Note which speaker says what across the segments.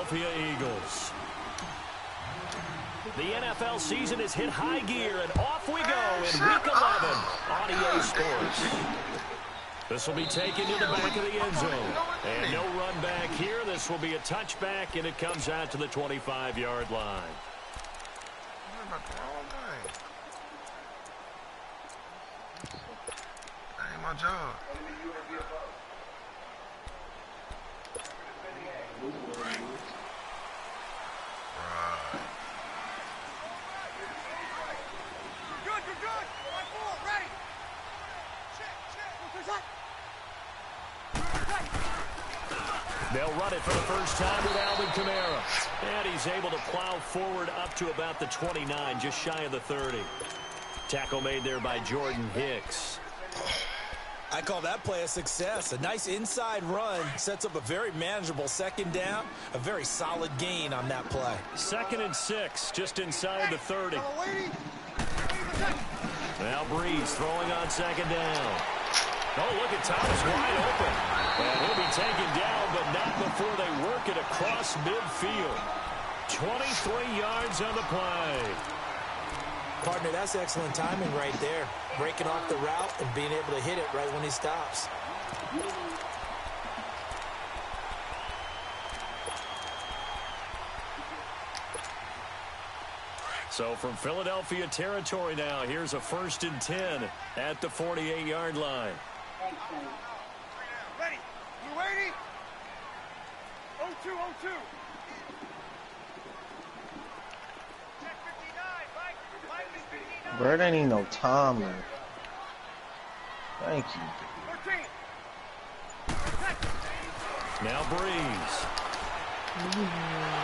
Speaker 1: Philadelphia Eagles. The NFL season has hit high gear, and off we go in Week 11 on EA Sports. This will be taken to the back of the end zone. And no run back here. This will be a touchback, and it comes out to the 25-yard line.
Speaker 2: That ain't my job.
Speaker 1: They'll run it for the first time with Alvin Kamara. And he's able to plow forward up to about the 29, just shy of the 30. Tackle made there by Jordan Hicks.
Speaker 3: I call that play a success. A nice inside run sets up a very manageable second down. A very solid gain on that play.
Speaker 1: 2nd and 6, just inside the 30. Now Breeze throwing on 2nd down. Oh, look at Thomas wide open. And he'll be taken down, but not before they work it across midfield. 23 yards on the play.
Speaker 3: Partner, that's excellent timing right there. Breaking off the route and being able to hit it right when he stops.
Speaker 1: So from Philadelphia territory now, here's a 1st and 10 at the 48-yard line.
Speaker 4: Ready. You ready? 0-2, 0-2.
Speaker 5: Bro, there ain't no timer. Thank you.
Speaker 4: 13.
Speaker 1: Now Breeze.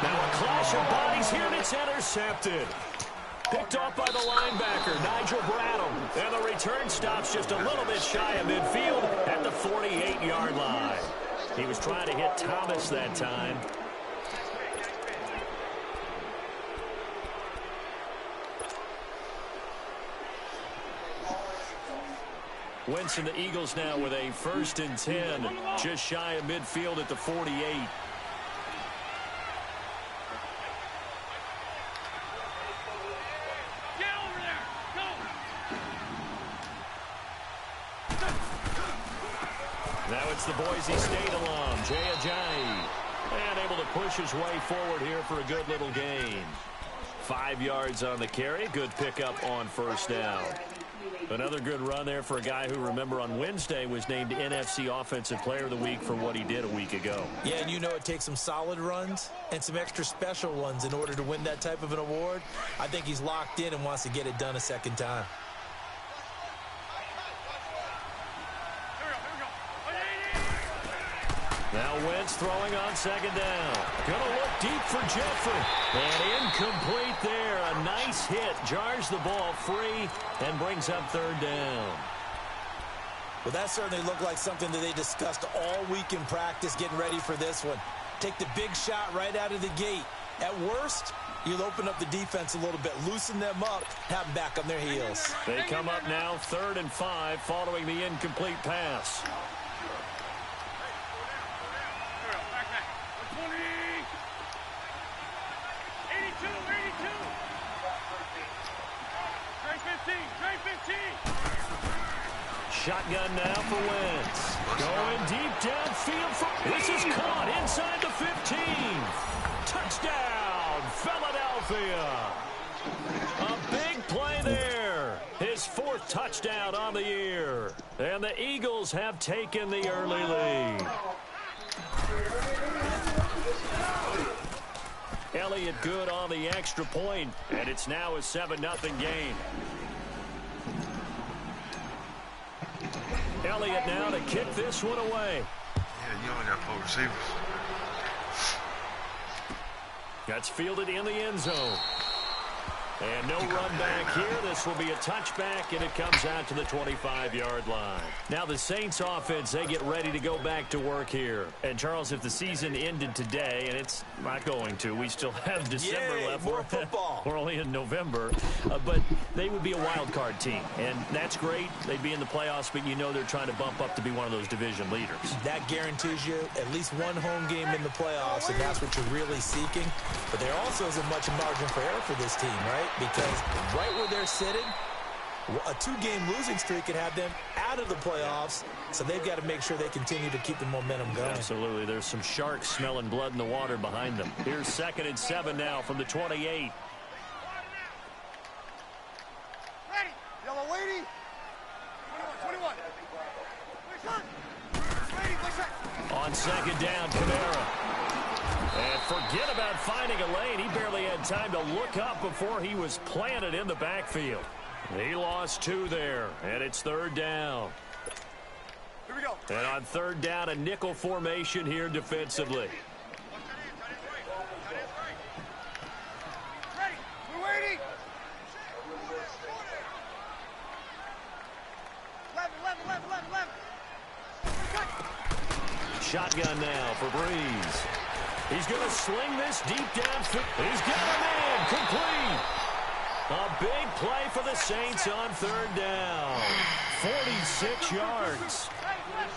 Speaker 1: Now a clash of bodies here, and it's intercepted. Picked off by the linebacker, Nigel Bradham. And the return stops just a little bit shy of midfield at the 48-yard line. He was trying to hit Thomas that time. Wentz and the Eagles now with a 1st and 10, just shy of midfield at the 48. Now it's the Boise State alum, Jay Ajayi. And able to push his way forward here for a good little gain. 5 yards on the carry. Good pickup on 1st down. Another good run there for a guy who, remember, on Wednesday was named NFC Offensive Player of the Week for what he did a week ago.
Speaker 3: Yeah, and you know it takes some solid runs and some extra special ones in order to win that type of an award. I think he's locked in and wants to get it done a second time.
Speaker 1: Now Wentz throwing on 2nd down. Gonna look deep for Jeffrey. And incomplete there. A nice hit. Jars the ball free and brings up 3rd down.
Speaker 3: Well, that certainly looked like something that they discussed all week in practice getting ready for this one. Take the big shot right out of the gate. At worst, you'll open up the defense a little bit, loosen them up, have them back on their heels.
Speaker 1: They come up now 3rd and 5 following the incomplete pass. Shotgun now for Wentz. Going deep downfield. This is caught inside the 15. Touchdown, Philadelphia. A big play there. His 4th touchdown on the year. And the Eagles have taken the early lead. Elliott good on the extra point, and it's now a 7-0 game. Elliott now to kick this one away.
Speaker 2: Yeah, you only got 4 receivers.
Speaker 1: That's fielded in the end zone. And no run back here. This will be a touchback, and it comes out to the 25-yard line. Now the Saints offense, they get ready to go back to work here. And, Charles, if the season ended today, and it's not going to, we still have December left.
Speaker 3: More football.
Speaker 1: We're only in November. But they would be a wild card team, and that's great. They'd be in the playoffs, but you know they're trying to bump up to be one of those division leaders. That
Speaker 3: guarantees you at least one home game in the playoffs, and that's what you're really seeking. But there also isn't much margin for error for this team, right? Because right where they're sitting, a two-game losing streak could have them out of the playoffs, so they've got to make sure they continue to keep the momentum going.
Speaker 1: Absolutely. There's some sharks smelling blood in the water behind them. Here's 2nd and 7 now from the 28.
Speaker 4: Ready. Yellow lady. 21. Ready.
Speaker 1: On 2nd down, Kamara. And forget about finding a lane. He barely had time to look up before he was planted in the backfield. He lost 2 there, and it's 3rd down.
Speaker 4: Here we go.
Speaker 1: And on 3rd down, a nickel formation here defensively.
Speaker 4: Ready. We're waiting. 11.
Speaker 1: Shotgun now for Breeze. He's going to sling this deep downfield. He's got a man complete. A big play for the Saints on 3rd down. 46 yards.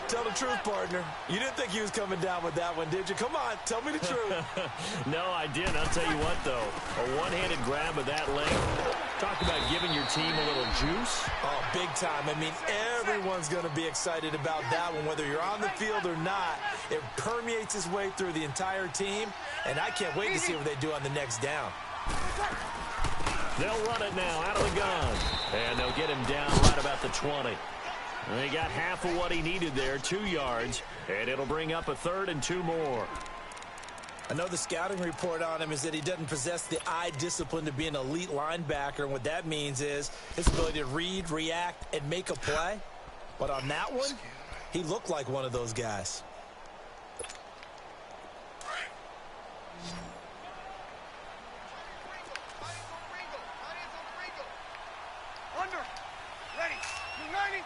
Speaker 3: Tell the truth, partner. You didn't think he was coming down with that one, did you? Come on, tell me the truth.
Speaker 1: No, I didn't. I'll tell you what, though. A one-handed grab of that length. Talk about giving your team a little juice.
Speaker 3: Oh, big time. I mean, everyone's going to be excited about that one, whether you're on the field or not. It permeates its way through the entire team, and I can't wait to see what they do on the next down.
Speaker 1: They'll run it now out of the gun. And they'll get him down right about the 20. And they got half of what he needed there, 2 yards. And it'll bring up a 3rd and 2 more.
Speaker 3: I know the scouting report on him is that he doesn't possess the eye discipline to be an elite linebacker. And what that means is his ability to read, react, and make a play. But on that one, he looked like one of those guys.
Speaker 4: Under. Ready. 90.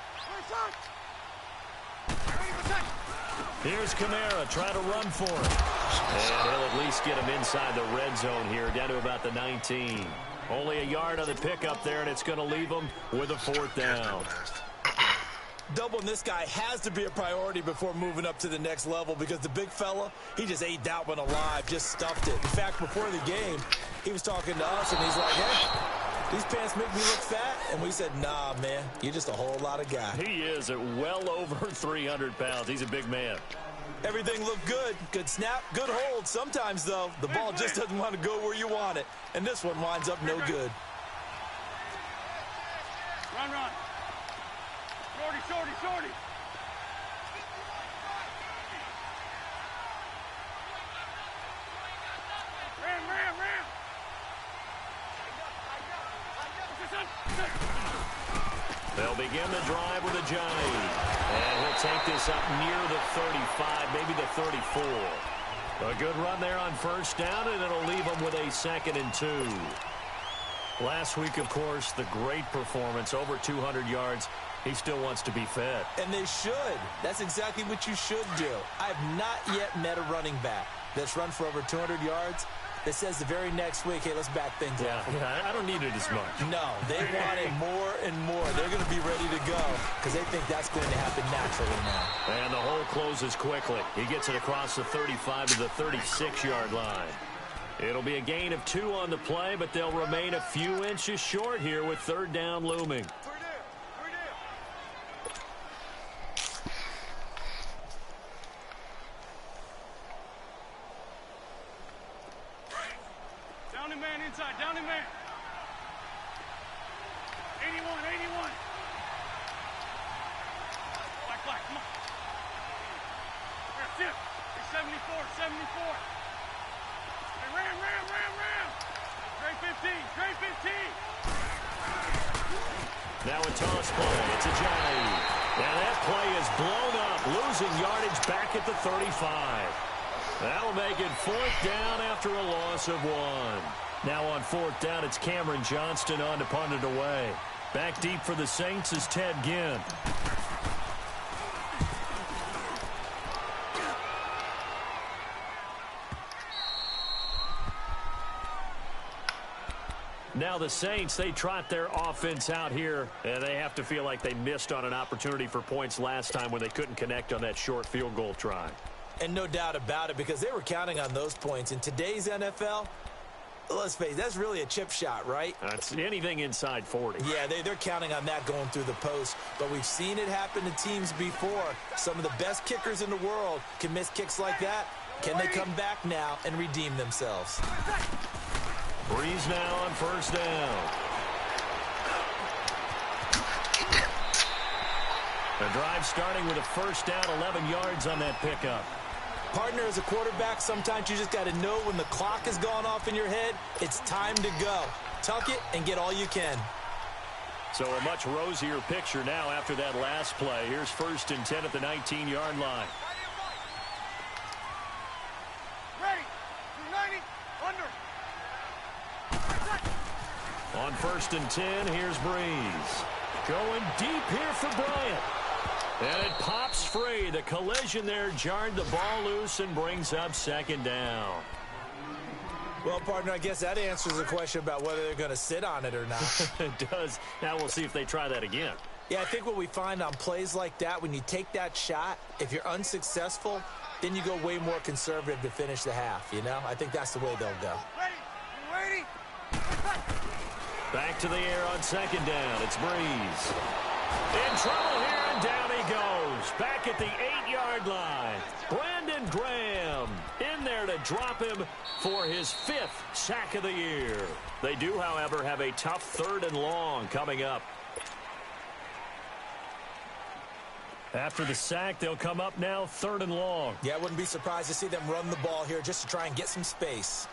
Speaker 1: Here's Kamara trying to run for him. And he'll at least get him inside the red zone here, down to about the 19. Only a yard on the pickup there, and it's going to leave him with a 4th down.
Speaker 3: Doubling this guy has to be a priority before moving up to the next level, because the big fella, he just ate that one alive, just stuffed it. In fact, before the game, he was talking to us, and he's like, hey, these pants make me look fat. And we said, nah, man, you're just a whole lot of guy.
Speaker 1: He is at well over 300 pounds. He's a big man.
Speaker 3: Everything looked good. Good snap, good hold. Sometimes, though, the ball just doesn't want to go where you want it. And this one winds up no good.
Speaker 4: Run. Shorty. Ram.
Speaker 1: They'll begin the drive with a Johnny. And he'll take this up near the 35, maybe the 34. A good run there on 1st down, and it'll leave him with a 2nd and 2. Last week, of course, the great performance, over 200 yards. He still wants to be fed.
Speaker 3: And they should. That's exactly what you should do. I have not yet met a running back that's run for over 200 yards that says the very next week, hey, let's back things up.
Speaker 1: Yeah, I don't need it as much.
Speaker 3: No, they want it more and more. They're going to be ready to go because they think that's going to happen naturally now.
Speaker 1: And the hole closes quickly. He gets it across the 35 to the 36-yard line. It'll be a gain of 2 on the play, but they'll remain a few inches short here with 3rd down looming.
Speaker 4: Down in man. 81. Black, come on. Here, 74. Hey, ram. Great 15.
Speaker 1: Now a toss play. It's a Johnny. Now that play is blown up, losing yardage back at the 35. That'll make it 4th down after a loss of 1. Now on fourth down, it's Cameron Johnston on to punt it away. Back deep for the Saints is Ted Ginn. Now the Saints, they trot their offense out here, and they have to feel like they missed on an opportunity for points last time when they couldn't connect on that short field goal try. And no doubt about it, because they were counting on those points. In today's NFL, let's face it, that's really a chip shot, right? That's anything inside 40. Yeah, they're counting on that going through the post. But we've seen it happen to teams before. Some of the best kickers in the world can miss kicks like that. Can they come back now and redeem themselves? Breeze now on first down. The drive starting with a first down, 11 yards on that pickup. Partner, as a quarterback, sometimes you just got to know when the clock has gone off in your head, it's time to go. Tuck it and get all you can. So a much rosier picture now after that last play. Here's first and 10 at the 19-yard line.
Speaker 4: Ready. 90. Under.
Speaker 1: On first and 10, here's Breeze. Going deep here for Bryant. And it pops free. The collision there jarred the ball loose and brings up second down. Well, partner, I guess that answers the question about whether they're going to sit on it or not. It does. Now we'll see if they try that again. Yeah, I think what we find on plays like that, when you take that shot, if you're unsuccessful, then you go way more conservative to finish the half, you know? I think that's the way they'll go.
Speaker 4: Ready.
Speaker 1: Back to the air on second down. It's Breeze. In trouble here, and down he goes. Back at the 8-yard line. Brandon Graham in there to drop him for his 5th sack of the year. They do, however, have a tough 3rd and long coming up. After the sack, they'll come up now 3rd and long. Yeah, I wouldn't be surprised to see them run the ball here just to try and get some space.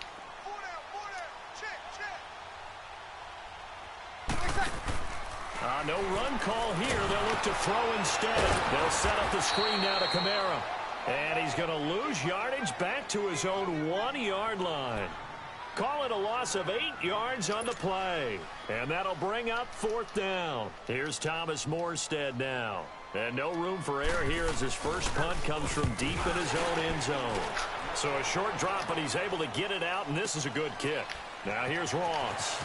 Speaker 1: No run call here. They'll look to throw instead. They'll set up the screen now to Kamara. And he's going to lose yardage back to his own 1-yard line. Call it a loss of 8 yards on the play. And that'll bring up 4th down. Here's Thomas Morstead now. And no room for error here as his first punt comes from deep in his own end zone. So a short drop, but he's able to get it out, and this is a good kick. Now here's Ross.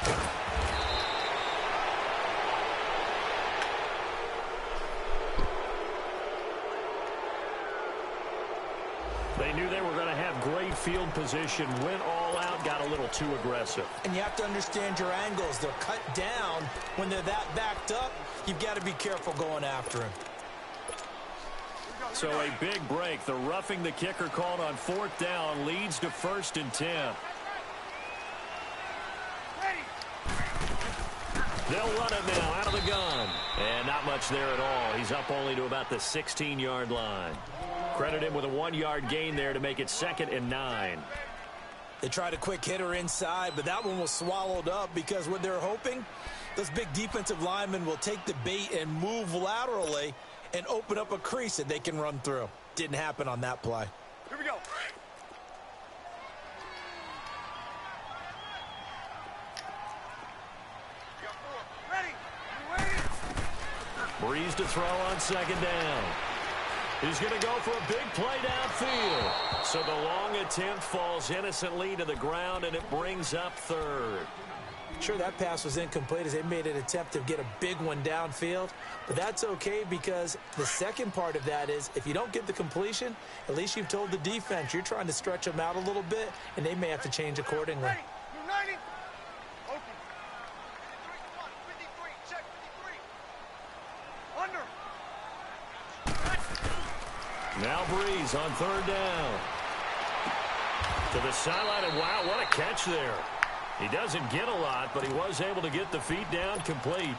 Speaker 1: They knew they were going to have great field position, went all out, got a little too aggressive. And you have to understand your angles. They're cut down. When they're that backed up, you've got to be careful going after him. So a big break. The roughing the kicker called on 4th down leads to 1st and 10. They'll run it now out of the gun. And not much there at all. He's up only to about the 16-yard line. Credit him with a 1-yard gain there to make it 2nd and 9. They tried a quick hitter inside, but that one was swallowed up because what they're hoping, those big defensive linemen will take the bait and move laterally and open up a crease that they can run through. Didn't happen on that play.
Speaker 4: Here we go.
Speaker 1: Breeze to throw on 2nd down. He's going to go for a big play downfield. So the long attempt falls innocently to the ground, and it brings up 3rd. Sure, that pass was incomplete as they made an attempt to get a big one downfield. But that's okay because the second part of that is if you don't get the completion, at least you've told the defense you're trying to stretch them out a little bit, and they may have to change accordingly.
Speaker 4: Ready. 90. Open. 53. Check 53. Under.
Speaker 1: Now Breeze on 3rd down. To the sideline, and wow, what a catch there. He doesn't get a lot, but he was able to get the feet down complete.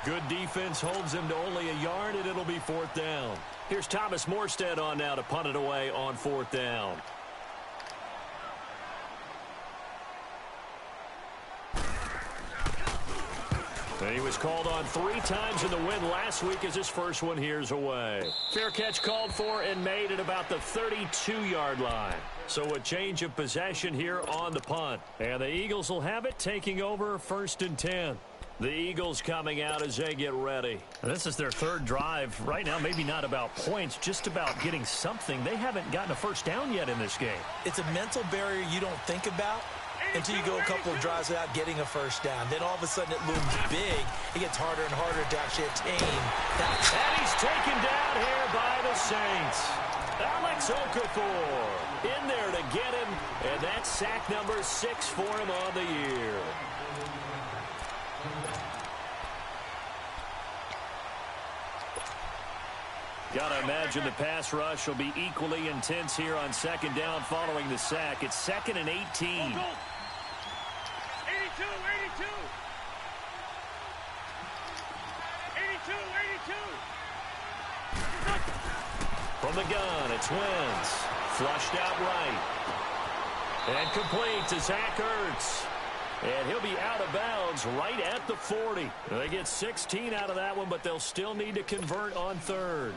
Speaker 1: Good defense holds him to only a yard, and it'll be 4th down. Here's Thomas Morstead on now to punt it away on 4th down. And he was called on 3 times in the win last week as his first one here's away. Fair catch called for and made at about the 32-yard line. So a change of possession here on the punt. And the Eagles will have it, taking over 1st and 10. The Eagles coming out as they get ready.
Speaker 6: This is their 3rd drive. Right now, maybe not about points, just about getting something. They haven't gotten a first down yet in this game.
Speaker 3: It's a mental barrier you don't think about until you go a couple of drives without getting a first down. Then all of a sudden it looms big. It gets harder and harder to actually attain that.
Speaker 1: And he's taken down here by the Saints. Alex Okafor in there to get him, and that's sack number 6 for him on the year. Gotta imagine the pass rush will be equally intense here on 2nd down following the sack. It's 2nd and 18.
Speaker 4: 82, 82.
Speaker 1: From the gun, it's Wentz. Flushed out right. And complete to Zach Ertz. And he'll be out of bounds right at the 40. They get 16 out of that one, but they'll still need to convert on 3rd.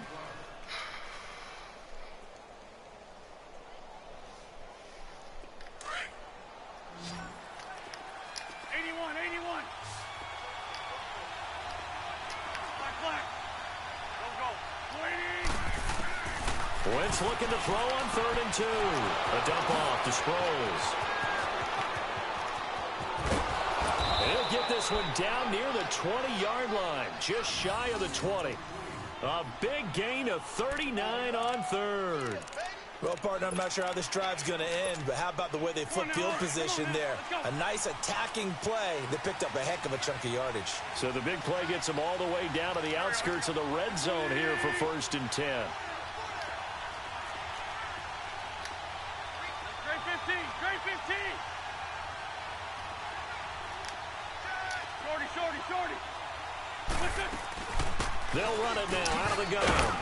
Speaker 1: Wentz looking to throw on 3rd and 2. A dump off to Sproles. And he'll get this one down near the 20-yard line, just shy of the 20. A big gain of 39 on 3rd.
Speaker 3: Well, partner, I'm not sure how this drive's going to end, but how about the way they flip field position there? A nice attacking play that picked up a heck of a chunk of yardage.
Speaker 1: So the big play gets them all the way down to the outskirts of the red zone here for 1st and 10.
Speaker 4: Great 15. Shorty.
Speaker 1: They'll run it now out of the gun.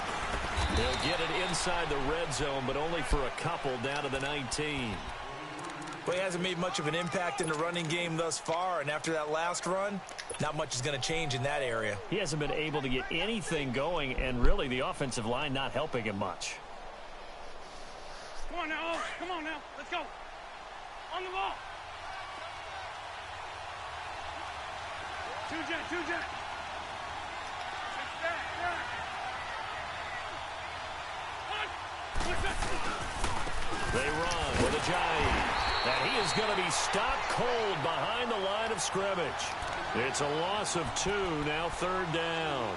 Speaker 1: They'll get it inside the red zone, but only for a couple down to the 19.
Speaker 3: Well, he hasn't made much of an impact in the running game thus far, and after that last run, not much is going to change in that area.
Speaker 6: He hasn't been able to get anything going, and really the offensive line not helping him much.
Speaker 4: Come on now. Let's go. On the ball. Two jet.
Speaker 1: They run with Ajayi. And he is going to be stopped cold behind the line of scrimmage. It's a loss of 2, now 3rd down.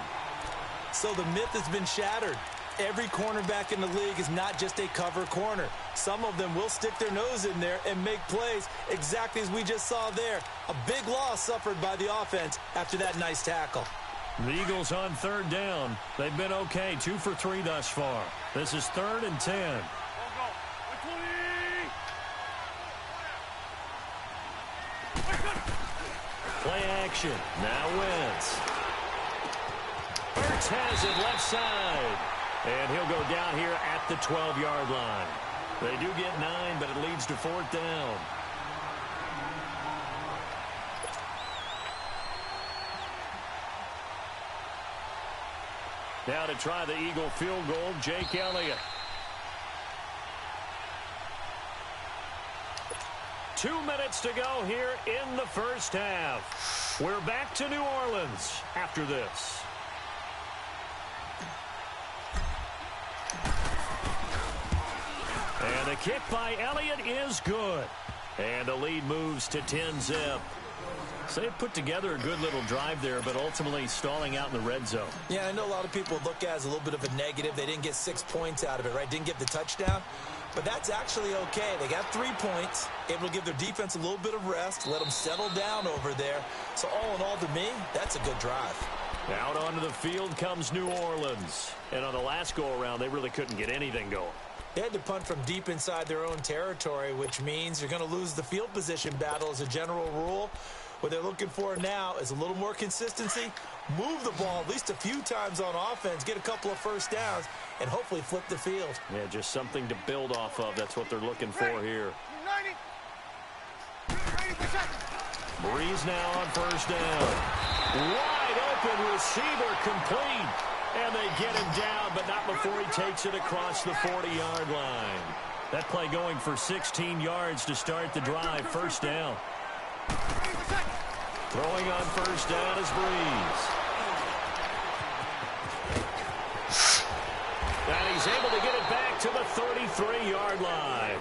Speaker 3: So the myth has been shattered. Every cornerback in the league is not just a cover corner. Some of them will stick their nose in there and make plays exactly as we just saw there. A big loss suffered by the offense after that nice tackle.
Speaker 1: The Eagles on 3rd down. They've been okay, 2 for 3 thus far. This is 3rd and 10. Play action. Now Wentz. Ertz has it left side. And he'll go down here at the 12-yard line. They do get 9, but it leads to 4th down. Now to try the Eagle field goal, Jake Elliott. 2 minutes to go here in the first half. We're back to New Orleans after this. And the kick by Elliott is good. And the lead moves to 10-zip. So they put together a good little drive there, but ultimately stalling out in the red zone.
Speaker 3: Yeah, I know a lot of people look at it as a little bit of a negative. They didn't get 6 points out of it, right? Didn't get the touchdown. But that's actually okay. They got 3 points, able to give their defense a little bit of rest, let them settle down over there. So all in all, to me, that's a good drive.
Speaker 1: Out onto the field comes New Orleans. And on the last go-around, they really couldn't get anything going.
Speaker 3: They had to punt from deep inside their own territory, which means you're going to lose the field position battle as a general rule. What they're looking for now is a little more consistency, move the ball at least a few times on offense, get a couple of first downs, and hopefully flip the field.
Speaker 1: Yeah, just something to build off of. That's what they're looking for here.
Speaker 4: 90%.
Speaker 1: Breeze now on first down. Wide open receiver complete. And they get him down, but not before he takes it across the 40-yard line. That play going for 16 yards to start the drive. First down. Throwing on first down is Breeze. And he's able to get it back to the 33-yard line.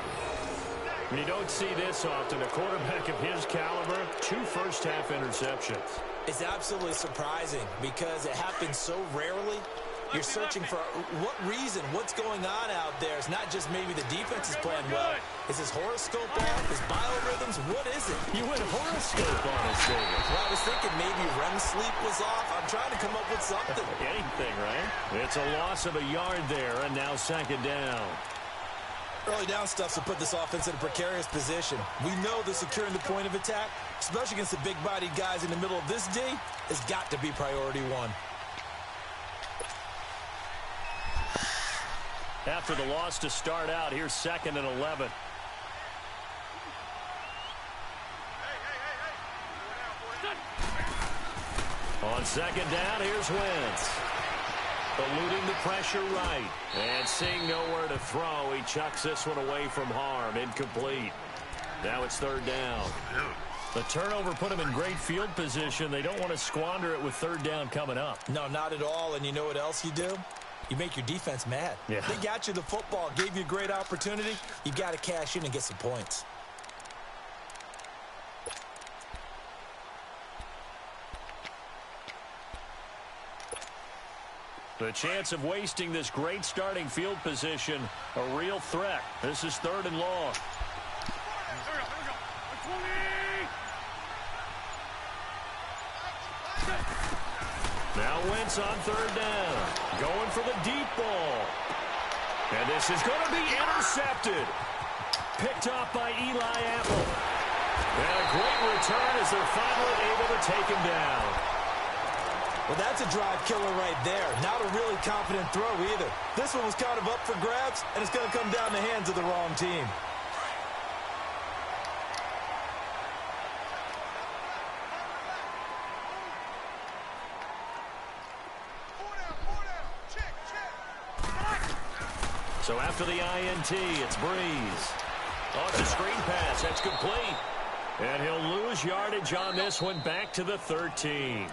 Speaker 1: You don't see this often. A quarterback of his caliber, 2 first-half interceptions.
Speaker 3: It's absolutely surprising because it happens so rarely. You're searching for what reason, what's going on out there. It's not just maybe the defense is playing well. Is his horoscope off? His biorhythms? What is it?
Speaker 1: You went horoscope on us, David.
Speaker 3: Well, I was thinking maybe REM sleep was off. I'm trying to come up with something.
Speaker 1: Anything, right? It's a loss of a yard there, and now second down.
Speaker 3: Early down stuffs will put this offense in a precarious position. We know that securing the point of attack, especially against the big-bodied guys in the middle of this D, has got to be priority one.
Speaker 1: After the loss to start out, here's 2nd and 11. On second down, here's Wentz. Eluding the pressure right. And seeing nowhere to throw, he chucks this one away from harm. Incomplete. Now it's 3rd down. The turnover put him in great field position. They don't want to squander it with 3rd down coming up.
Speaker 3: No, not at all. And you know what else you do? You make your defense mad.
Speaker 1: Yeah.
Speaker 3: They got you the football, gave you a great opportunity. You got to cash in and get some points.
Speaker 1: The chance of wasting this great starting field position, a real threat. This is 3rd and long. Now Wentz on 3rd down. Going for the deep ball. And this is going to be intercepted. Picked off by Eli Apple. And a great return as they're finally able to take him down.
Speaker 3: Well, that's a drive killer right there. Not a really confident throw either. This one was kind of up for grabs, and it's going to come down the hands of the wrong team.
Speaker 1: So after the INT, it's Breeze. Off the screen pass, that's complete. And he'll lose yardage on this one, back to the 13.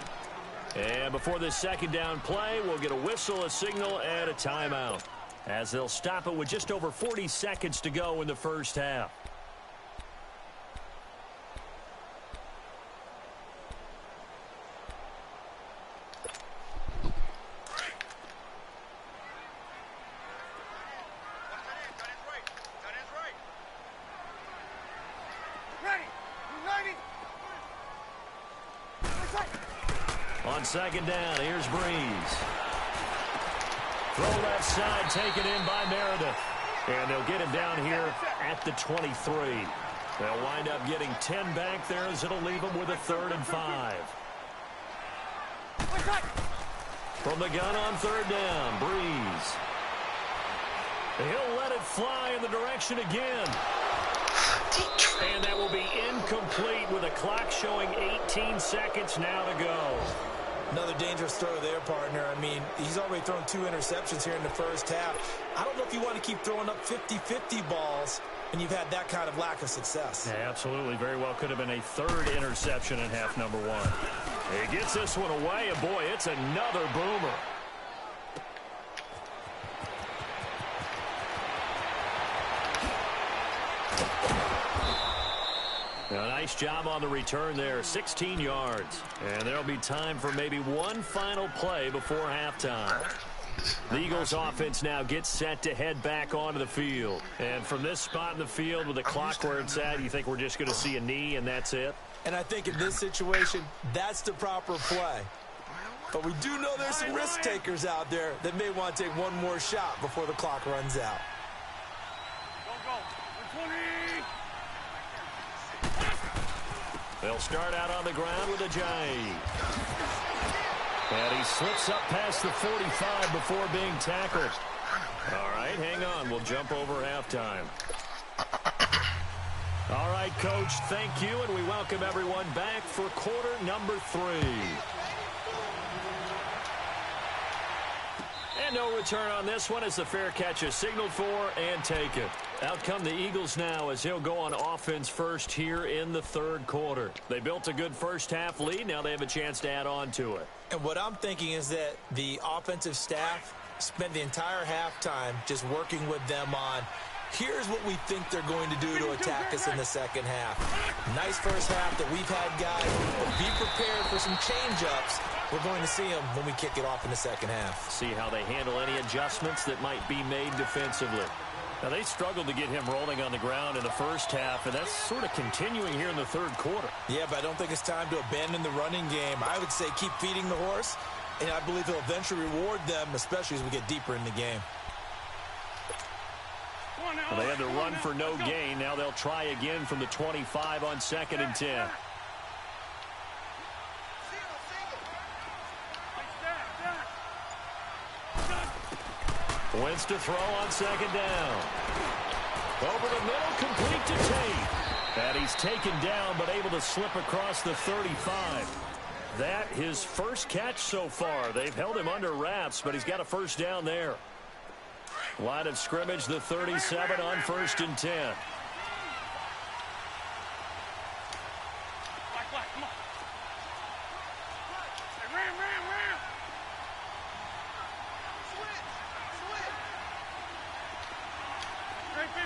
Speaker 1: And before this second down play, we'll get a whistle, a signal, and a timeout, as they'll stop it with just over 40 seconds to go in the first half. On second down, here's Breeze. Throw left side, taken in by Meredith. And they'll get him down here at the 23. They'll wind up getting 10 back there as it'll leave them with a 3rd and 5. From the gun on 3rd down, Breeze. He'll let it fly in the direction again. And that will be incomplete with a clock showing 18 seconds now to go.
Speaker 3: Another dangerous throw there, partner. I mean, he's already thrown 2 interceptions here in the first half. I don't know if you want to keep throwing up 50-50 balls when you've had that kind of lack of success.
Speaker 1: Yeah, absolutely. Very well could have been a 3rd interception in half number 1. He gets this one away, and boy, it's another boomer. A nice job on the return there, 16 yards. And there'll be time for maybe one final play before halftime. The Eagles offense now gets set to head back onto the field. And from this spot in the field with the clock where it's at, you think we're just going to see a knee and that's it?
Speaker 3: And I think in this situation, that's the proper play. But we do know there's some risk takers out there that may want to take one more shot before the clock runs out.
Speaker 1: They'll start out on the ground with Ajayi. And he slips up past the 45 before being tackled. All right, hang on. We'll jump over halftime. All right, Coach, thank you, and we welcome everyone back for quarter number 3. no return on this one as the fair catch is signaled for and taken. Out come the Eagles now as he'll go on offense first here in the third quarter. They built a good first half lead. Now they have a chance to add on to it.
Speaker 3: And what I'm thinking is that the offensive staff spent the entire halftime just working with them on, here's what we think they're going to do to attack us in the second half. Nice first half that we've had, guys, but be prepared for some change-ups. We're going to see them when we kick it off in the second half.
Speaker 1: See how they handle any adjustments that might be made defensively.
Speaker 6: Now, they struggled to get him rolling on the ground in the first half, and that's sort of continuing here in the third quarter.
Speaker 3: Yeah, but I don't think it's time to abandon the running game. I would say keep feeding the horse, and I believe he'll eventually reward them, especially as we get deeper in the game.
Speaker 6: Well, they had to run for no gain. Now they'll try again from the 25 on 2nd and 10.
Speaker 1: Wentz to throw on 2nd down. Over the middle, complete to Tate.
Speaker 6: And he's taken down, but able to slip across the 35. That his first catch so far. They've held him under wraps, but he's got a first down there. Line of scrimmage, the 37 on 1st and 10.
Speaker 4: Come on. Hey, ram.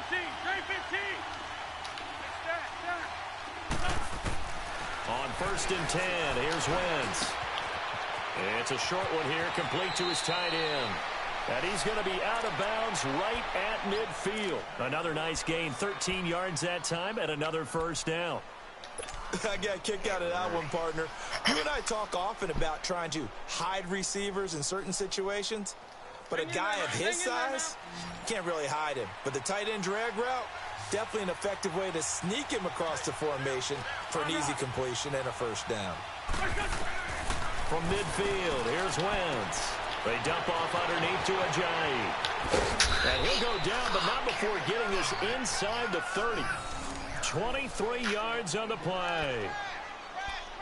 Speaker 4: Straight 15.
Speaker 1: On 1st and 10, here's Wentz. It's a short one here, complete to his tight end. And he's going to be out of bounds right at midfield. Another nice gain, 13 yards that time, and another first down.
Speaker 3: I got a kick out of that one, partner. You and I talk often about trying to hide receivers in certain situations, but a guy of his size can't really hide him. But the tight end drag route, definitely an effective way to sneak him across the formation for an easy completion and a first down.
Speaker 1: From midfield, here's Wentz. They dump off underneath to Ajayi. And he'll go down, but not before getting this inside the 30. 23 yards on the play.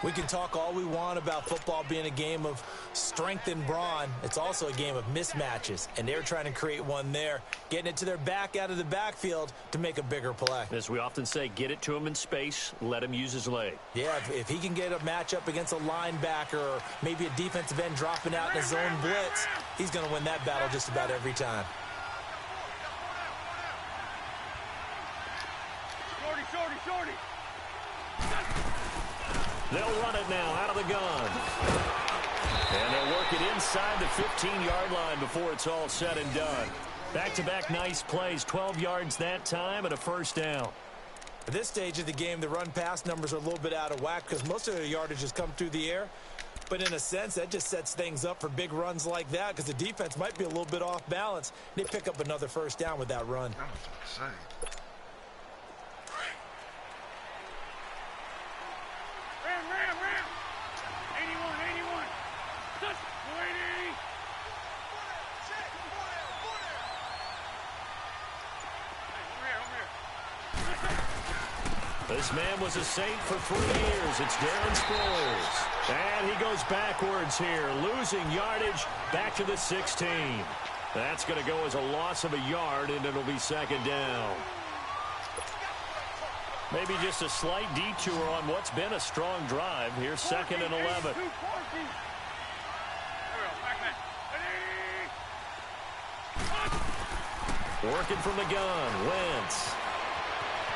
Speaker 3: We can talk all we want about football being a game of strength and brawn. It's also a game of mismatches, and they're trying to create one there, getting it to their back out of the backfield to make a bigger play.
Speaker 6: As we often say, get it to him in space, let him use his leg.
Speaker 3: Yeah, if he can get a matchup against a linebacker or maybe a defensive end dropping out in a zone blitz, he's going to win that battle just about every time.
Speaker 4: Shorty.
Speaker 1: They'll run it now out of the gun. And they'll work it inside the 15-yard line before it's all said and done. Back-to-back nice plays, 12 yards that time and a first down.
Speaker 3: At this stage of the game, the run-pass numbers are a little bit out of whack because most of their yardage has come through the air. But in a sense, that just sets things up for big runs like that because the defense might be a little bit off balance. They pick up another first down with that run.
Speaker 2: I was gonna say.
Speaker 4: Ram. 81. Touch. 180.
Speaker 1: This man was a Saint for 3 years. It's Darren Sproles. And he goes backwards here, losing yardage back to the 16. That's going to go as a loss of a yard, and it'll be second down.
Speaker 6: Maybe just a slight detour on what's been a strong drive. Here's 2nd and 11.
Speaker 1: Working from the gun, Wentz.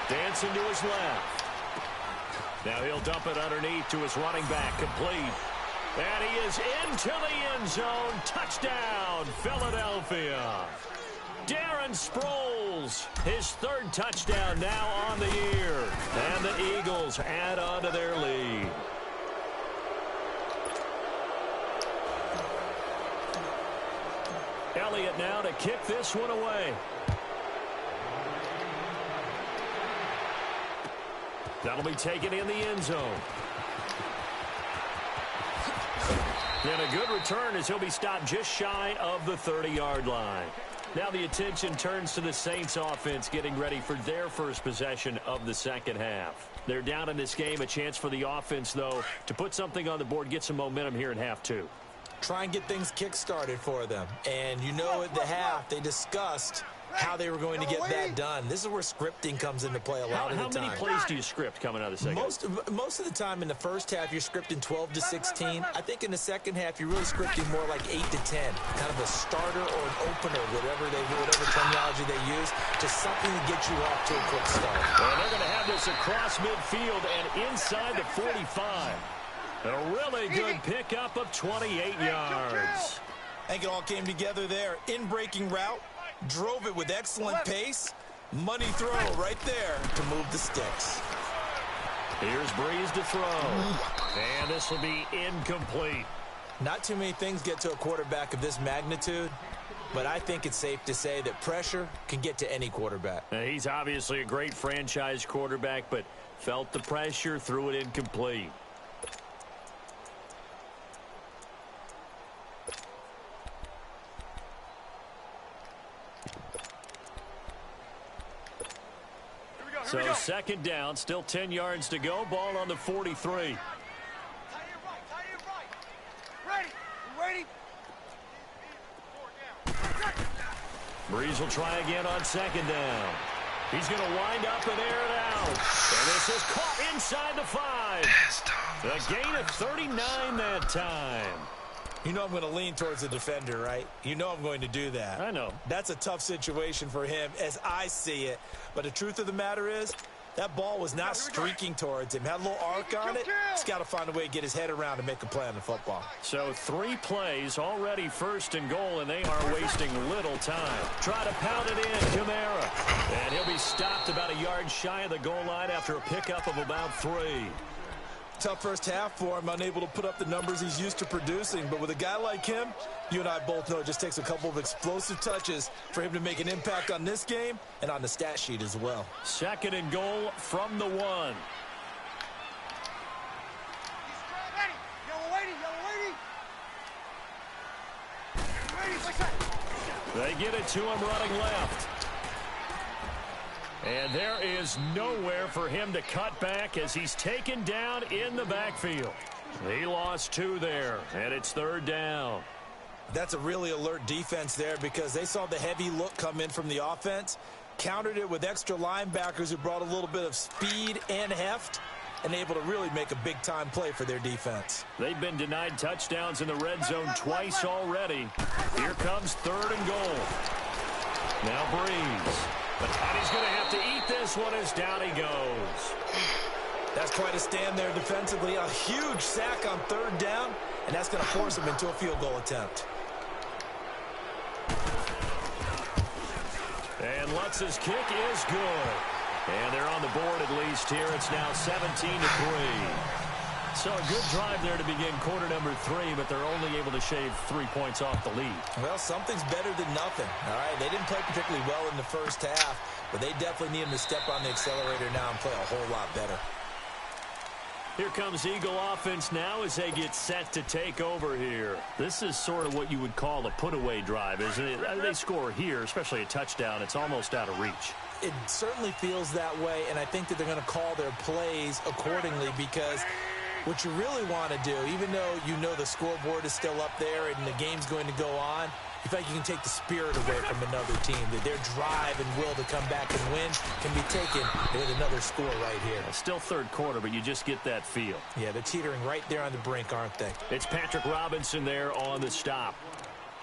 Speaker 1: Dancing to his left. Now he'll dump it underneath to his running back, complete. And he is into the end zone. Touchdown, Philadelphia. Darren Sproles, his 3rd touchdown now on the year. And the Eagles add on to their lead. Elliott now to kick this one away. That'll be taken in the end zone. And a good return as he'll be stopped just shy of the 30-yard line. Now the attention turns to the Saints offense getting ready for their first possession of the second half. They're down in this game. A chance for the offense, though, to put something on the board, get some momentum here in half 2.
Speaker 3: try and get things kick-started for them. And you know at the half, they discussed how they were going to get that done. This is where scripting comes into play a lot of the time.
Speaker 6: How many plays do you script coming out of the second?
Speaker 3: Most of the time in the first half, you're scripting 12 to 16. I think in the second half, you're really scripting more like 8 to 10. Kind of a starter or an opener, whatever terminology they use, just something to get you off to a quick start.
Speaker 6: Well, they're going to have this across midfield and inside the 45. A really good pickup of 28 yards.
Speaker 3: I think it all came together there. In-breaking route. Drove it with excellent pace. Money throw right there to move the sticks.
Speaker 6: Here's Breeze to throw. And this will be incomplete.
Speaker 3: Not too many things get to a quarterback of this magnitude, but I think it's safe to say that pressure can get to any quarterback.
Speaker 6: He's obviously a great franchise quarterback, but felt the pressure, threw it incomplete. So second down, still 10 yards to go. Ball on the 43.
Speaker 4: Ready.
Speaker 6: Breeze will try again on second down. He's going to wind up and air it out. And this is caught inside the 5. A gain of 39 that time.
Speaker 3: You know I'm going to lean towards the defender, right? You know I'm going to do that.
Speaker 6: I know.
Speaker 3: That's a tough situation for him as I see it. But the truth of the matter is, that ball was not streaking towards him. Had a little arc on it. He's got to find a way to get his head around and make a play on the football.
Speaker 6: So 3 plays, already first and goal, and they are wasting little time. Try to pound it in, Kamara. And he'll be stopped about a yard shy of the goal line after a pickup of about 3.
Speaker 3: Tough first half for him, unable to put up the numbers he's used to producing. But with a guy like him, you and I both know it just takes a couple of explosive touches for him to make an impact on this game and on the stat sheet as well.
Speaker 6: Second and goal from the 1. They get it to him running left. And there is nowhere for him to cut back as he's taken down in the backfield. He lost 2 there, and it's third down.
Speaker 3: That's a really alert defense there because they saw the heavy look come in from the offense, countered it with extra linebackers who brought a little bit of speed and heft, and able to really make a big-time play for their defense.
Speaker 6: They've been denied touchdowns in the red zone twice already. Here comes third and goal. Now Breeze. And he's going to have to eat this one as down he goes.
Speaker 3: That's quite a stand there defensively. A huge sack on third down, and that's going to force him into a field goal attempt.
Speaker 6: And Lutz's kick is good. And they're on the board at least here. It's now 17-3. So a good drive there to begin quarter number 3, but they're only able to shave 3 points off the lead.
Speaker 3: Well, something's better than nothing. All right, they didn't play particularly well in the first half, but they definitely need them to step on the accelerator now and play a whole lot better.
Speaker 6: Here comes Eagle offense now as they get set to take over here. This is sort of what you would call a put-away drive, isn't it? They score here, especially a touchdown. It's almost out of reach.
Speaker 3: It certainly feels that way, and I think that they're going to call their plays accordingly because what you really want to do, even though you know the scoreboard is still up there and the game's going to go on, you feel like you can take the spirit away from another team, that their drive and will to come back and win can be taken with another score right here.
Speaker 6: Still third quarter, but you just get that feel.
Speaker 3: Yeah, they're teetering right there on the brink, aren't they?
Speaker 6: It's Patrick Robinson there on the stop.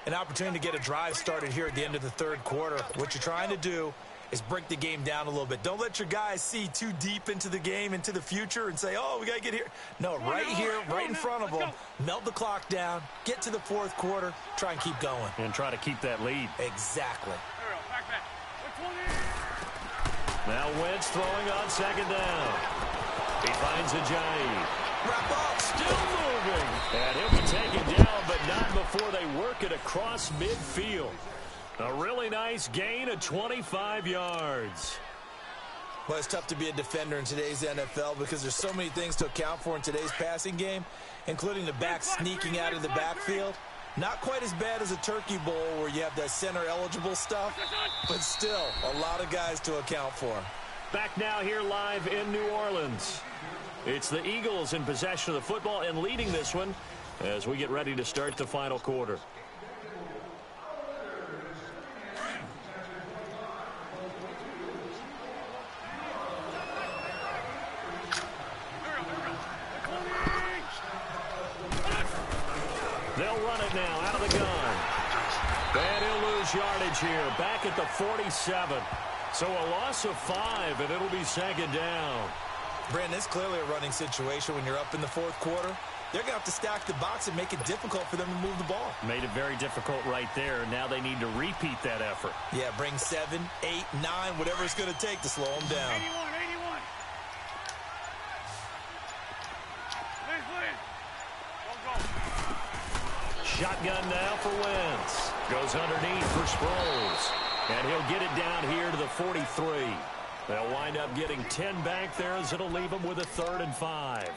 Speaker 3: An opportunity to get a drive started here at the end of the third quarter. What you're trying to do is break the game down a little bit. Don't let your guys see too deep into the game, into the future, and say, oh, we got to get here. No, right here, right in front of them, melt the clock down, get to the fourth quarter, try and keep going.
Speaker 6: And try to keep that lead.
Speaker 3: Exactly.
Speaker 6: Now Wentz throwing on second down. He finds Ajayi.
Speaker 3: Wrap up.
Speaker 6: Still moving. And he'll be taken down, but not before they work it across midfield. A really nice gain of 25 yards.
Speaker 3: Well, it's tough to be a defender in today's NFL because there's so many things to account for in today's passing game, including the back sneaking out of the backfield. Not quite as bad as a turkey bowl where you have that center-eligible stuff, but still a lot of guys to account for.
Speaker 6: Back now here live in New Orleans. It's the Eagles in possession of the football and leading this one as we get ready to start the final quarter. They'll run it now out of the gun. And he'll lose yardage here, back at the 47. So a loss of 5, and it'll be second down.
Speaker 3: Brandon, it's clearly a running situation when you're up in the fourth quarter. They're going to have to stack the box and make it difficult for them to move the ball.
Speaker 6: Made it very difficult right there. Now they need to repeat that effort.
Speaker 3: Yeah, bring 7, 8, 9, whatever it's going to take to slow them down.
Speaker 4: 81, 81. Let's win. Go, go.
Speaker 6: Shotgun now for Wentz. Goes underneath for Sproles. And he'll get it down here to the 43. They'll wind up getting 10 back there as it'll leave them with a 3rd and 5.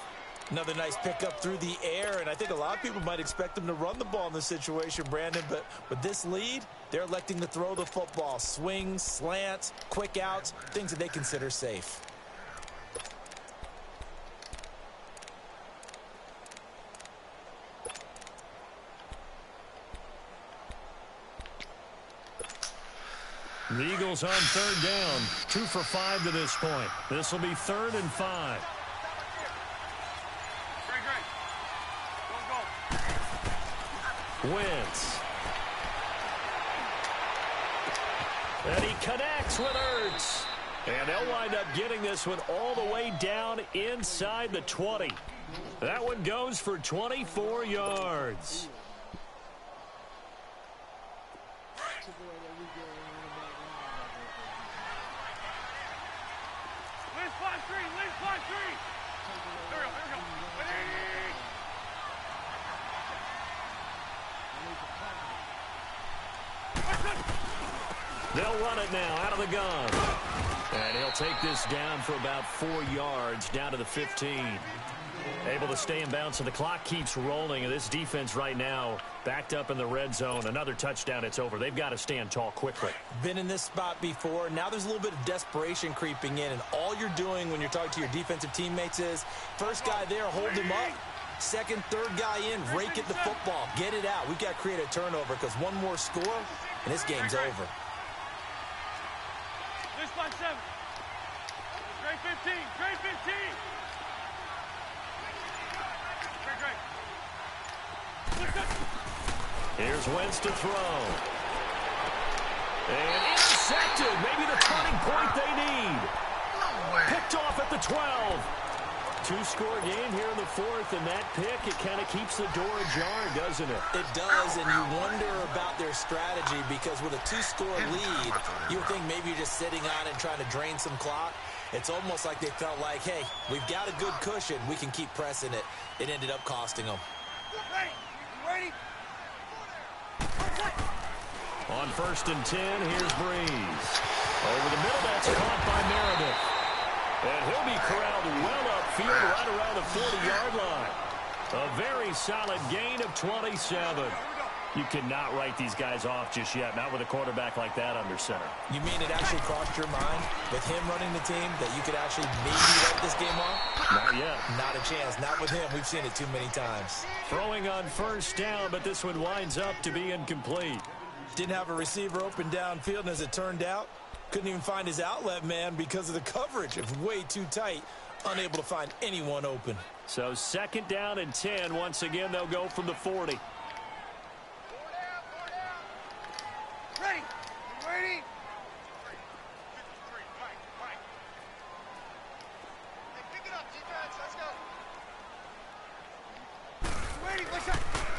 Speaker 3: Another nice pickup through the air, and I think a lot of people might expect them to run the ball in this situation, Brandon, but with this lead, they're electing to throw the football. Swings, slants, quick outs, things that they consider safe.
Speaker 6: The Eagles on 3rd down, 2 for 5 to this point. This will be 3rd and 5. Wentz. And he connects with Ertz. And they'll wind up getting this one all the way down inside the 20. That one goes for 24 yards. They'll run it now out of the gun. And he'll take this down for about 4 yards down to the 15. Able to stay in bounds, so the clock keeps rolling. And this defense right now backed up in the red zone. Another touchdown, it's over. They've got to stand tall quickly.
Speaker 3: Been in this spot before. Now there's a little bit of desperation creeping in. And all you're doing when you're talking to your defensive teammates is, first guy there, hold him up. Second, third guy in, rake at the football. Get it out. We've got to create a turnover because one more score, and this game's over.
Speaker 4: This by 7. Great 15. Great 15.
Speaker 6: Here's Wentz to throw. And intercepted. Maybe the turning point they need. Picked off at the 12. 2-score game here in the 4th, and that pick, it kind of keeps the door ajar, doesn't it?
Speaker 3: It does, and you wonder about their strategy because with a 2-score lead, you would think maybe you're just sitting on it and trying to drain some clock. It's almost like they felt like, hey, we've got a good cushion. We can keep pressing it. It ended up costing them.
Speaker 4: Ready?
Speaker 6: On 1st and 10, here's Breeze. Over the middle, that's caught by Meredith. And he'll be corralled well upfield right around the 40-yard line. A very solid gain of 27. You cannot write these guys off just yet, not with a quarterback like that under center.
Speaker 3: You mean it actually crossed your mind with him running the team that you could actually maybe write this game off?
Speaker 6: Not yet.
Speaker 3: Not a chance. Not with him. We've seen it too many times.
Speaker 6: Throwing on 1st down, but this one winds up to be incomplete.
Speaker 3: Didn't have a receiver open downfield, and as it turned out, couldn't even find his outlet man because of the coverage. It was way too tight. Unable to find anyone open.
Speaker 6: So 2nd down and 10. Once again, they'll go from the 40.
Speaker 4: Ready?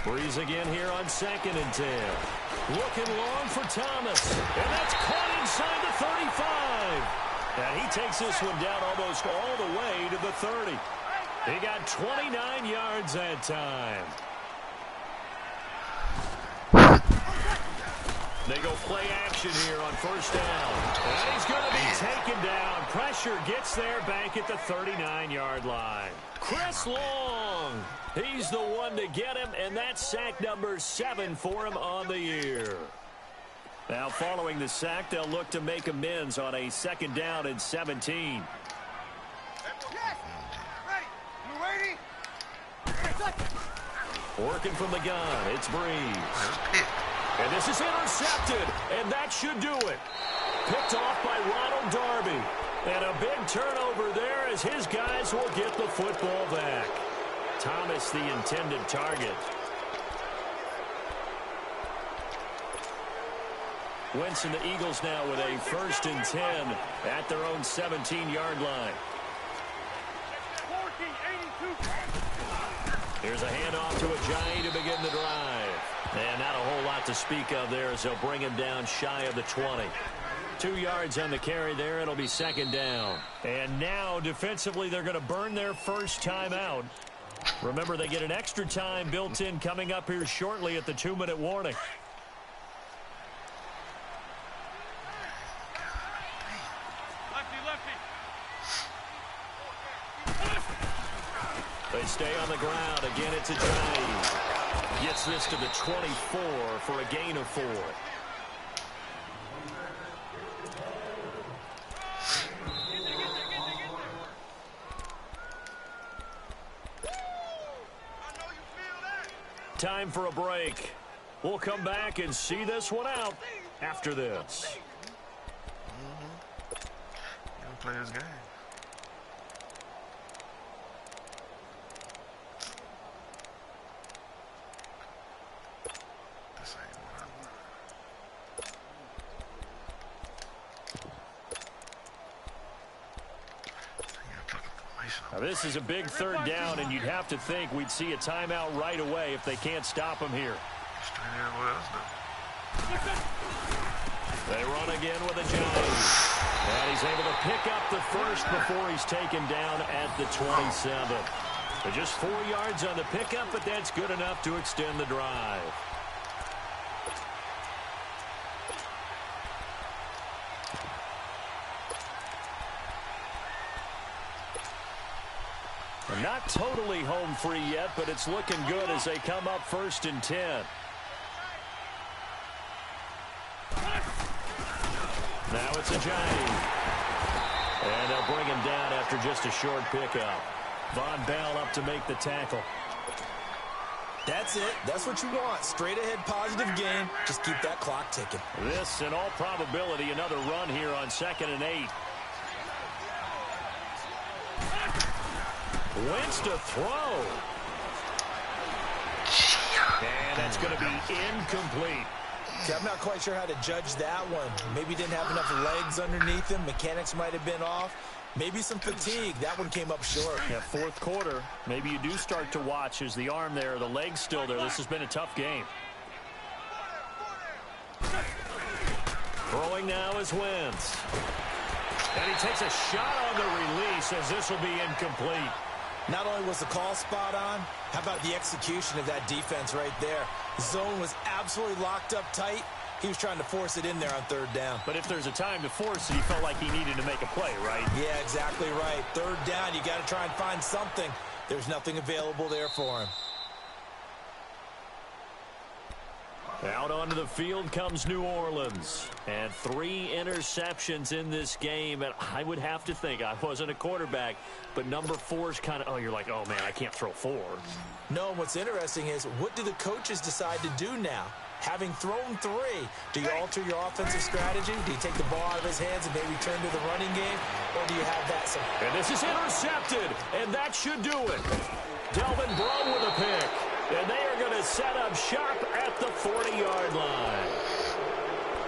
Speaker 6: Breeze again here on 2nd and 10. Looking long for Thomas. And that's caught inside the 35. And he takes this one down almost all the way to the 30. He got 29 yards that time. They go play action here on 1st down. And he's going to be taken down. Pressure gets there back at the 39-yard line. Chris Long. He's the one to get him, and that's sack number 7 for him on the year. Now following the sack, they'll look to make amends on a 2nd down and 17. Working from the gun, it's Breeze.
Speaker 2: That's picked.
Speaker 6: And this is intercepted, and that should do it. Picked off by Ronald Darby. And a big turnover there as his guys will get the football back. Thomas, the intended target. Wentz and the Eagles now with a 1st and 10 at their own 17-yard line. Here's a handoff to Ajayi to begin the drive. And not a whole lot to speak of there as they'll bring him down shy of the 20. 2 yards on the carry there. It'll be 2nd down. And now defensively they're going to burn their first time out. Remember, they get an extra time built in coming up here shortly at the 2-minute warning. They stay on the ground. Again, it's Ajayi. Gets this to the 24 for a gain of 4. Time for a break. We'll come back and see this one out after this.
Speaker 2: You don't play this game. This ain't what I want.
Speaker 6: Now this is a big 3rd down, and you'd have to think we'd see a timeout right away if they can't stop him here.
Speaker 2: Straight in what else though?
Speaker 6: They run again with Ajayi. And he's able to pick up the first before he's taken down at the 27. So just 4 yards on the pickup, but that's good enough to extend the drive. Not totally home free yet, but it's looking good as they come up 1st and 10. Now it's Ajayi. And they'll bring him down after just a short pickup. Von Bell up to make the tackle.
Speaker 3: That's it. That's what you want. Straight ahead positive game. Just keep that clock ticking.
Speaker 6: This, in all probability, another run here on 2nd and 8. Wentz to throw. And that's going to be incomplete.
Speaker 3: See, I'm not quite sure how to judge that one. Maybe didn't have enough legs underneath him. Mechanics might have been off. Maybe some fatigue. That one came up short.
Speaker 6: Yeah, 4th quarter. Maybe you do start to watch as the arm there, the leg's still there. This has been a tough game. Throwing now is Wentz. And he takes a shot on the release as this will be incomplete.
Speaker 3: Not only was the call spot on, how about the execution of that defense right there? The zone was absolutely locked up tight. He was trying to force it in there on 3rd down.
Speaker 6: But if there's a time to force it, he felt like he needed to make a play, right?
Speaker 3: Yeah, exactly right. 3rd down, you got to try and find something. There's nothing available there for him.
Speaker 6: Out onto the field comes New Orleans. And 3 interceptions in this game. And I would have to think, I wasn't a quarterback, but number 4's kind of, oh, you're like, oh, man, I can't throw 4.
Speaker 3: No, what's interesting is, what do the coaches decide to do now? Having thrown 3, do you alter your offensive strategy? Do you take the ball out of his hands and maybe turn to the running game? Or do you have that?
Speaker 6: And this is intercepted, and that should do it. Delvin Breaux with a pick. And they are going to set up shop at the 40-yard line.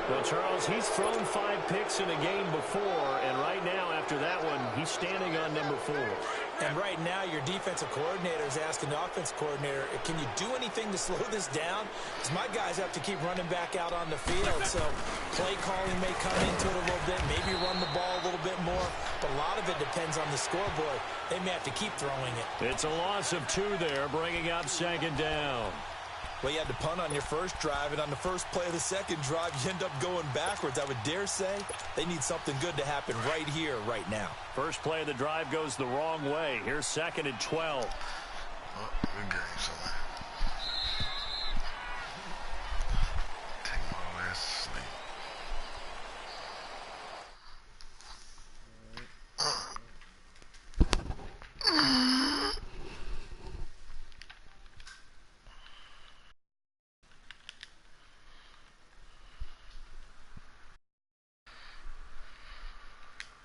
Speaker 6: Well, Charles, he's thrown 5 picks in a game before, and right now, after that one, he's standing on number 4.
Speaker 3: And right now, your defensive coordinator is asking the offensive coordinator, can you do anything to slow this down? Because my guys have to keep running back out on the field, so play calling may come into it a little bit, maybe run the ball a little bit more, but a lot of it depends on the scoreboard. They may have to keep throwing it.
Speaker 6: It's a loss of 2 there, bringing up 2nd down.
Speaker 3: Well, you had to punt on your first drive, and on the first play of the second drive, you end up going backwards. I would dare say they need something good to happen right here, right now.
Speaker 6: First play of the drive goes the wrong way. Here's 2nd and 12.
Speaker 2: Oh, good game, so